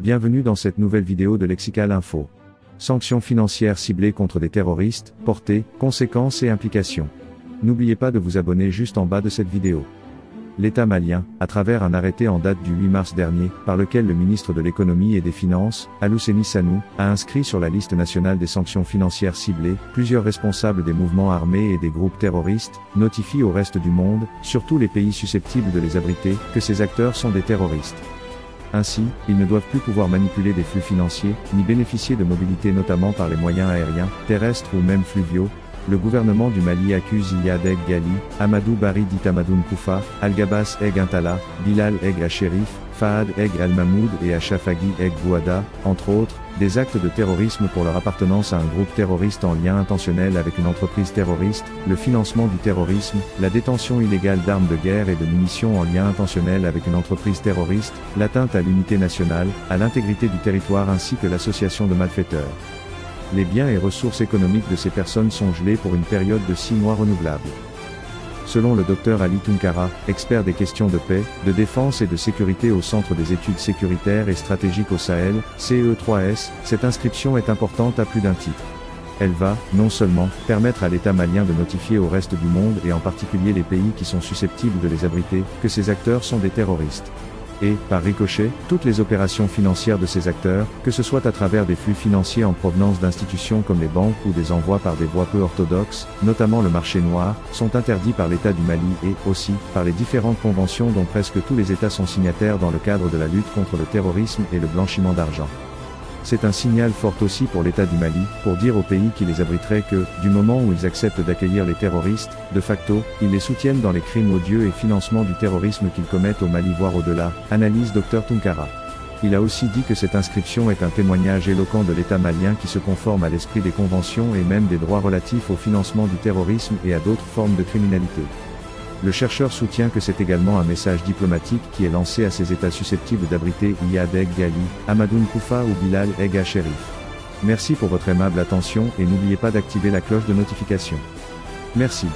Bienvenue dans cette nouvelle vidéo de Lexical Info. Sanctions financières ciblées contre des terroristes, portée, conséquences et implications. N'oubliez pas de vous abonner juste en bas de cette vidéo. L'État malien, à travers un arrêté en date du 8 mars dernier, par lequel le ministre de l'Économie et des Finances, Alioune Sanou, a inscrit sur la liste nationale des sanctions financières ciblées, plusieurs responsables des mouvements armés et des groupes terroristes, notifient au reste du monde, surtout les pays susceptibles de les abriter, que ces acteurs sont des terroristes. Ainsi, ils ne doivent plus pouvoir manipuler des flux financiers, ni bénéficier de mobilité notamment par les moyens aériens, terrestres ou même fluviaux. Le gouvernement du Mali accuse Iyad Eg Ghali, Amadou Barry dit Amadoun Koufa, Al-Gabas Eg Intala, Bilal Eg Al-Sherif, Fahad Eg Al-Mahmoud et Achafaghi Eg Bouada, entre autres, des actes de terrorisme pour leur appartenance à un groupe terroriste en lien intentionnel avec une entreprise terroriste, le financement du terrorisme, la détention illégale d'armes de guerre et de munitions en lien intentionnel avec une entreprise terroriste, l'atteinte à l'unité nationale, à l'intégrité du territoire ainsi que l'association de malfaiteurs. Les biens et ressources économiques de ces personnes sont gelés pour une période de 6 mois renouvelable. Selon le Dr Ali Tunkara, expert des questions de paix, de défense et de sécurité au Centre des études sécuritaires et stratégiques au Sahel, CE3S, cette inscription est importante à plus d'un titre. Elle va, non seulement, permettre à l'État malien de notifier au reste du monde et en particulier les pays qui sont susceptibles de les abriter, que ces acteurs sont des terroristes. Et, par ricochet, toutes les opérations financières de ces acteurs, que ce soit à travers des flux financiers en provenance d'institutions comme les banques ou des envois par des voies peu orthodoxes, notamment le marché noir, sont interdits par l'État du Mali et, aussi, par les différentes conventions dont presque tous les États sont signataires dans le cadre de la lutte contre le terrorisme et le blanchiment d'argent. C'est un signal fort aussi pour l'État du Mali, pour dire aux pays qui les abriteraient que, du moment où ils acceptent d'accueillir les terroristes, de facto, ils les soutiennent dans les crimes odieux et financement du terrorisme qu'ils commettent au Mali voire au-delà, analyse Dr Tunkara. Il a aussi dit que cette inscription est un témoignage éloquent de l'État malien qui se conforme à l'esprit des conventions et même des droits relatifs au financement du terrorisme et à d'autres formes de criminalité. Le chercheur soutient que c'est également un message diplomatique qui est lancé à ces États susceptibles d'abriter Iyad Eg Ghali, Amadoun Koufa ou Bilal Eg Al-Sherif. Merci pour votre aimable attention et n'oubliez pas d'activer la cloche de notification. Merci.